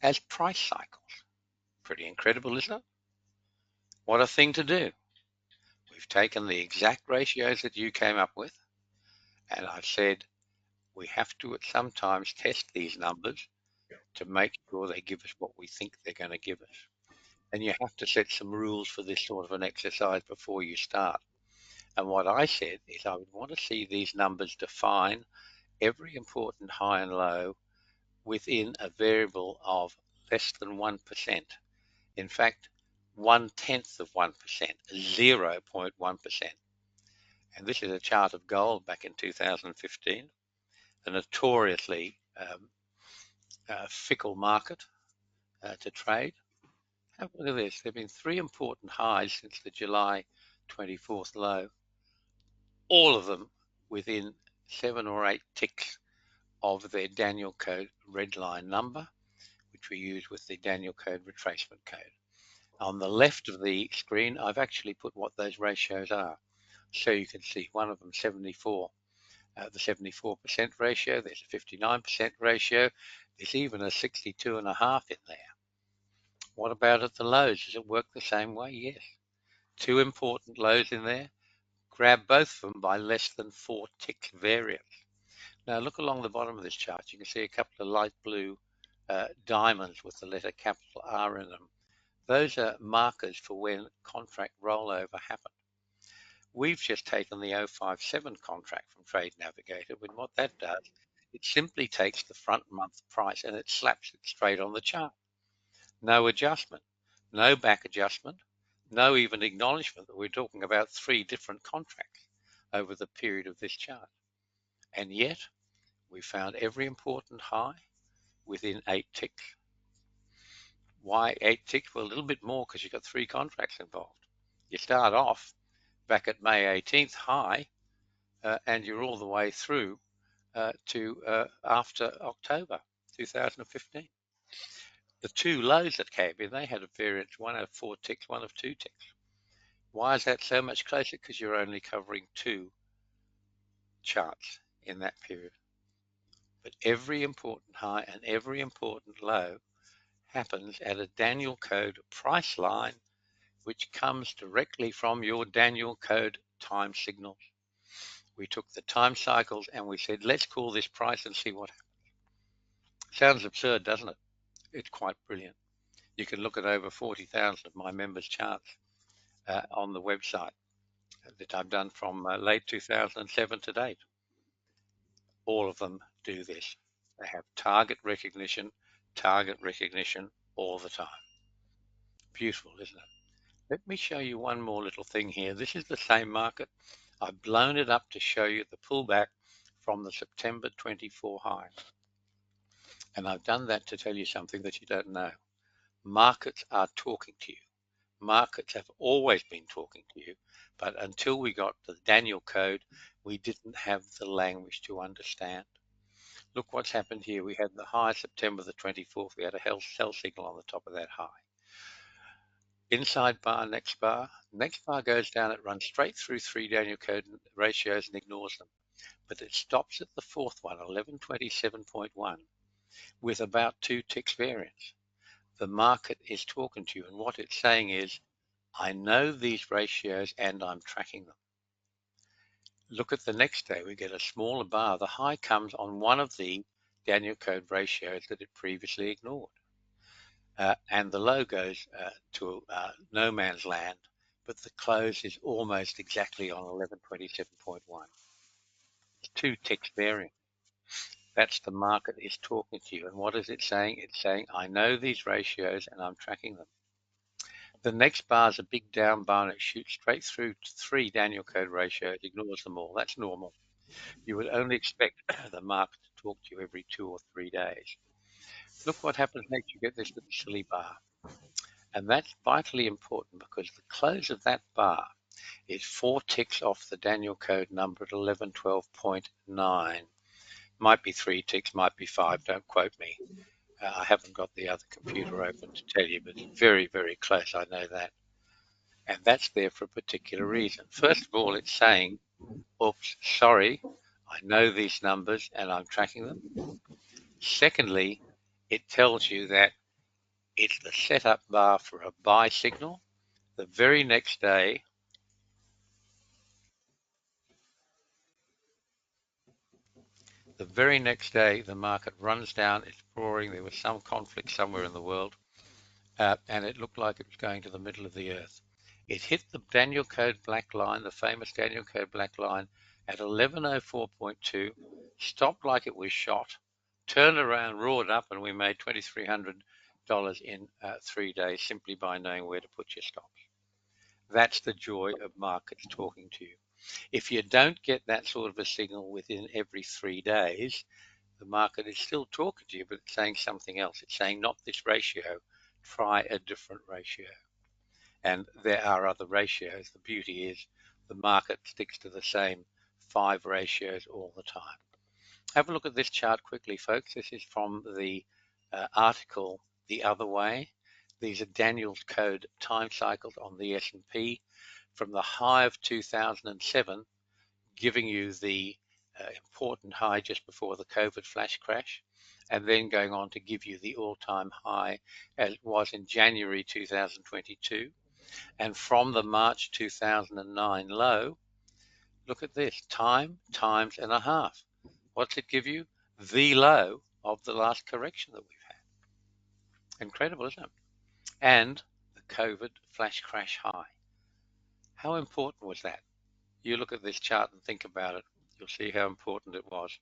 as price cycles. Pretty incredible, isn't it? What a thing to do. We've taken the exact ratios that you came up with, and I've said we have to at sometimes test these numbers to make sure they give us what we think they're going to give us. And you have to set some rules for this sort of an exercise before you start. And what I said is I would want to see these numbers define every important high and low within a variable of less than 1%. In fact, 1/10 of 1%, 0.1%. And this is a chart of gold back in 2015, a notoriously fickle market to trade. Have a look at this. There have been 3 important highs since the July 24th low, all of them within 7 or 8 ticks of their Danielcode red line number, which we use with the Danielcode retracement code. On the left of the screen, I've actually put what those ratios are. So you can see one of them 74, the 74% ratio, there's a 59% ratio, there's even a 62.5 in there. What about at the lows? Does it work the same way? Yes. 2 important lows in there. Grab both of them by less than 4 ticks variance. Now look along the bottom of this chart. You can see a couple of light blue diamonds with the letter capital R in them. Those are markers for when contract rollover happened. We've just taken the 057 contract from Trade Navigator, and what that does, it simply takes the front month price and it slaps it straight on the chart. No adjustment, no back adjustment, no even acknowledgement that we're talking about 3 different contracts over the period of this chart. And yet, we found every important high within 8 ticks. Why 8 ticks? Well, a little bit more because you've got 3 contracts involved. You start off back at May 18th high, and you're all the way through to after October 2015. The 2 lows that came in, they had a variance, one of 4 ticks, one of 2 ticks. Why is that so much closer? Because you're only covering 2 charts in that period. But every important high and every important low happens at a Danielcode price line, which comes directly from your Danielcode time signals. We took the time cycles and we said, let's call this price and see what happens. Sounds absurd, doesn't it? It's quite brilliant. You can look at over 40,000 of my members' charts on the website that I've done from late 2007 to date. All of them do this. They have target recognition all the time. Beautiful, isn't it? Let me show you one more little thing here. This is the same market. I've blown it up to show you the pullback from the September 24 high. And I've done that to tell you something that you don't know. Markets are talking to you. Markets have always been talking to you, but until we got the Danielcode, we didn't have the language to understand. Look what's happened here. We had the high September the 24th. We had a sell signal on the top of that high. Inside bar, next bar. Next bar goes down. It runs straight through 3 Danielcode ratios and ignores them. But it stops at the fourth one, 1127.1, with about 2 ticks variance. The market is talking to you, and what it's saying is, I know these ratios and I'm tracking them. Look at the next day, we get a smaller bar. The high comes on one of the Danielcode ratios that it previously ignored. And the low goes to no man's land, but the close is almost exactly on 1127.1. It's 2 ticks variance. That's the market is talking to you. And what is it saying? It's saying, I know these ratios and I'm tracking them. The next bar is a big down bar and it shoots straight through 3 Danielcode ratios, ignores them all. That's normal. You would only expect the market to talk to you every 2 or 3 days. Look what happens next. You get this little silly bar. And that's vitally important because the close of that bar is 4 ticks off the Danielcode number at 1112.9. Might be 3 ticks, might be 5, don't quote me. I haven't got the other computer open to tell you, but it's very, very close, I know that. And that's there for a particular reason. First of all, it's saying, oops, sorry, I know these numbers and I'm tracking them. Secondly, it tells you that it's the setup bar for a buy signal. The very next day, the market runs down, it's roaring, there was some conflict somewhere in the world, and it looked like it was going to the middle of the earth. It hit the Danielcode black line, the famous Danielcode black line, at 1104.2, stopped like it was shot, turned around, roared up, and we made $2,300 in 3 days simply by knowing where to put your stops. That's the joy of markets talking to you. If you don't get that sort of a signal within every 3 days, the market is still talking to you, but it's saying something else. It's saying not this ratio, try a different ratio. And there are other ratios. The beauty is the market sticks to the same 5 ratios all the time. Have a look at this chart quickly, folks. This is from the article The Other Way. These are Danielcode time cycles on the S&P from the high of 2007, giving you the important high just before the COVID flash crash, and then going on to give you the all-time high as it was in January 2022. And from the March 2009 low, look at this, time times and a half. What's it give you? The low of the last correction that we've had. Incredible, isn't it? And the COVID flash crash high. How important was that? You look at this chart and think about it. You'll see how important it was.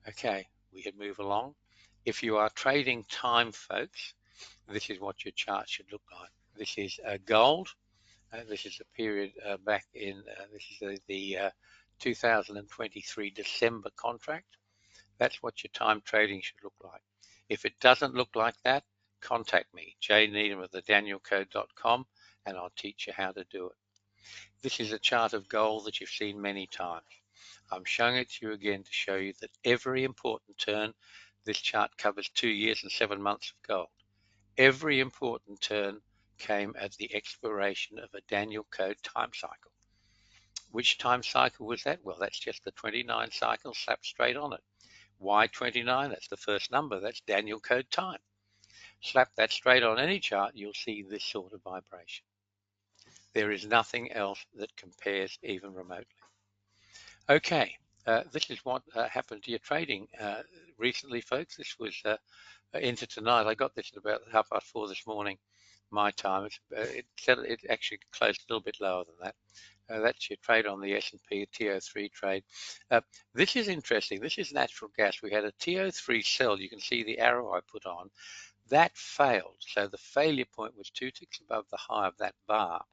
Okay, we can move along. If you are trading time, folks, this is what your chart should look like. This is gold. This is the period back in, this is the 2023 December contract. That's what your time trading should look like. If it doesn't look like that, contact me, jneedham at thedanielcode.com, and I'll teach you how to do it. This is a chart of gold that you've seen many times. I'm showing it to you again to show you that every important turn, this chart covers 2 years and 7 months of gold. Every important turn came at the expiration of a Danielcode time cycle. Which time cycle was that? Well, that's just the 29 cycle slapped straight on it. Why 29? That's the first number. That's Danielcode time. Slap that straight on any chart, you'll see this sort of vibration. There is nothing else that compares even remotely. Okay, this is what happened to your trading recently, folks. This was into tonight. I got this at about 4:30 this morning, my time. It actually closed a little bit lower than that. That's your trade on the S&P TO3 trade. Uh, this is interesting. This is natural gas. We had a TO3 sell. You can see the arrow I put on. That failed. So the failure point was 2 ticks above the high of that bar.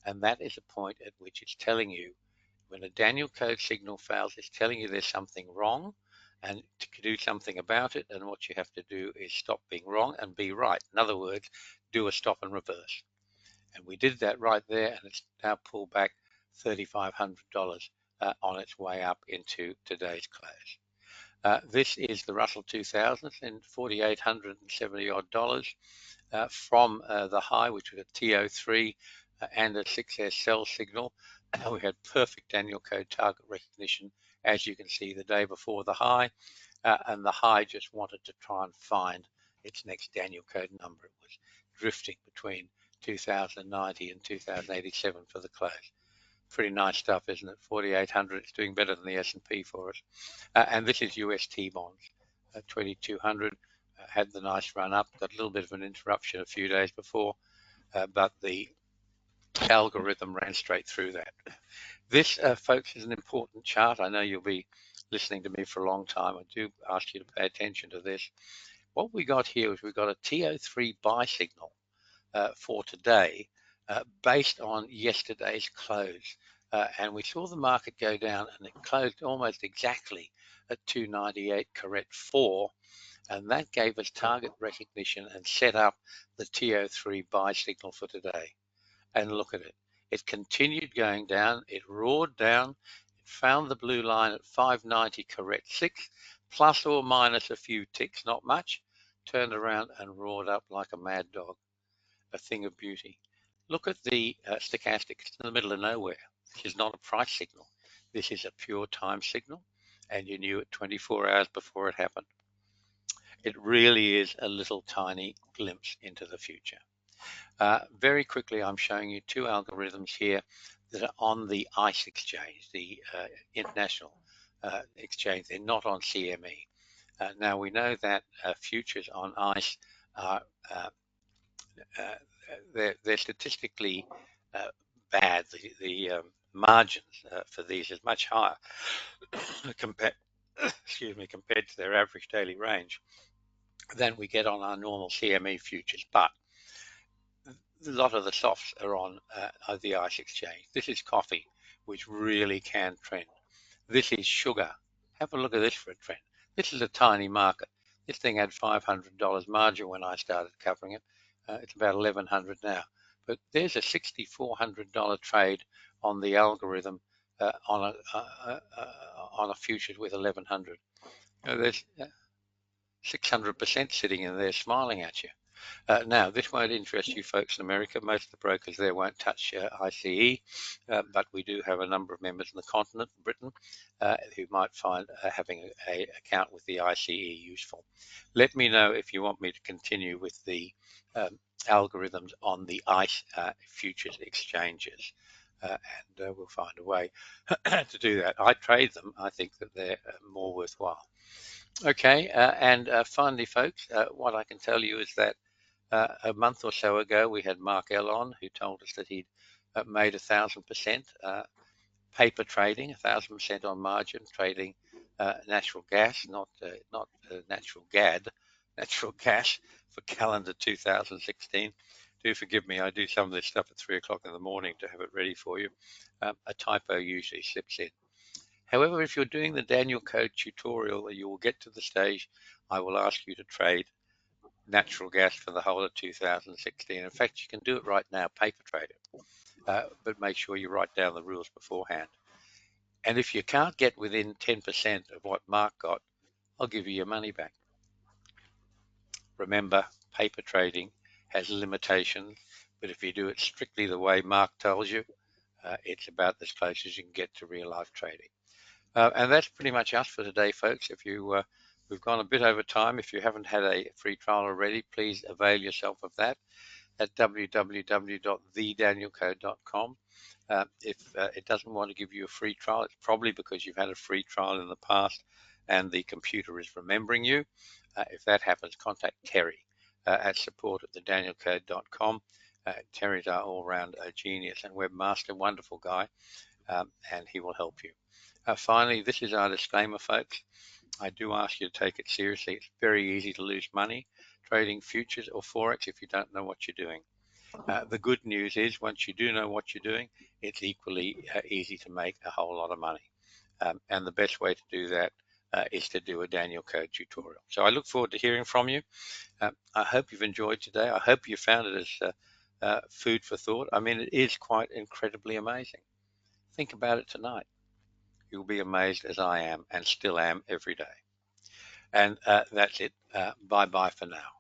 And that is a point at which it's telling you when a Danielcode signal fails, it's telling you there's something wrong and to do something about it. And what you have to do is stop being wrong and be right. In other words, do a stop and reverse. And we did that right there, and it's now pulled back $3,500 on its way up into today's close. This is the Russell 2000 and $4,870 odd from the high, which was a TO3 and a 6S sell signal. We had perfect Danielcode target recognition, as you can see, the day before the high, and the high just wanted to try and find its next Danielcode number. It was drifting between 2090 and 2087 for the close. Pretty nice stuff, isn't it? 4,800. It's doing better than the S&P for us. And this is US T-bonds, 2,200. Had the nice run up. Got a little bit of an interruption a few days before, but the algorithm ran straight through that. This, folks, is an important chart. I know you'll be listening to me for a long time. I do ask you to pay attention to this. What we got here is we got a TO3 buy signal for today based on yesterday's close. And we saw the market go down and it closed almost exactly at 298 correct 4. And that gave us target recognition and set up the TO3 buy signal for today. And look at it. It continued going down. It roared down. It found the blue line at 590 correct 6, plus or minus a few ticks, not much. Turned around and roared up like a mad dog. A thing of beauty. Look at the stochastic. It's in the middle of nowhere. This is not a price signal. This is a pure time signal, and you knew it 24 hours before it happened. It really is a little tiny glimpse into the future. Very quickly, I'm showing you two algorithms here that are on the ICE exchange, the international exchange. They're not on CME. Now, we know that futures on ICE are they're statistically bad. The margins for these is much higher compared, compared to their average daily range than we get on our normal CME futures. But a lot of the softs are on the ICE exchange. This is coffee, which really can trend. This is sugar. Have a look at this for a trend. This is a tiny market. This thing had $500 margin when I started covering it. It's about $1,100 now. But there's a $6,400 trade on the algorithm on a futures with 1,100. There's 600% sitting in there smiling at you. Now, this won't interest you folks in America. Most of the brokers there won't touch ICE, but we do have a number of members in the continent, Britain, who might find having an account with the ICE useful. Let me know if you want me to continue with the algorithms on the ICE futures exchanges, and we'll find a way to do that. I trade them. I think that they're more worthwhile. Okay, and finally, folks, what I can tell you is that a month or so ago, we had Mark L on, who told us that he'd made 1,000% paper trading, 1,000% on margin trading natural gas, not natural GAD, natural gas for calendar 2016. Do forgive me, I do some of this stuff at 3 o'clock in the morning to have it ready for you. A typo usually slips in. However, if you're doing the Danielcode tutorial, you will get to the stage I will ask you to trade natural gas for the whole of 2016. In fact, you can do it right now, paper trade it, but make sure you write down the rules beforehand. And if you can't get within 10% of what Mark got, I'll give you your money back. Remember, paper trading has limitations, but if you do it strictly the way Mark tells you, it's about as close as you can get to real life trading. And that's pretty much us for today, folks. If you we've gone a bit over time. If you haven't had a free trial already, please avail yourself of that. at www.thedanielcode.com. If it doesn't want to give you a free trial, it's probably because you've had a free trial in the past and the computer is remembering you. If that happens, contact Terry at support@thedanielcode.com. Terry's our all-round genius and webmaster, wonderful guy, and he will help you. Finally, this is our disclaimer, folks. I do ask you to take it seriously. It's very easy to lose money trading futures or Forex if you don't know what you're doing. The good news is once you do know what you're doing, it's equally easy to make a whole lot of money. And the best way to do that is to do a Danielcode tutorial. So I look forward to hearing from you. I hope you've enjoyed today. I hope you found it as food for thought. I mean, it is quite incredibly amazing. Think about it tonight. You'll be amazed as I am and still am every day. And that's it. Bye-bye for now.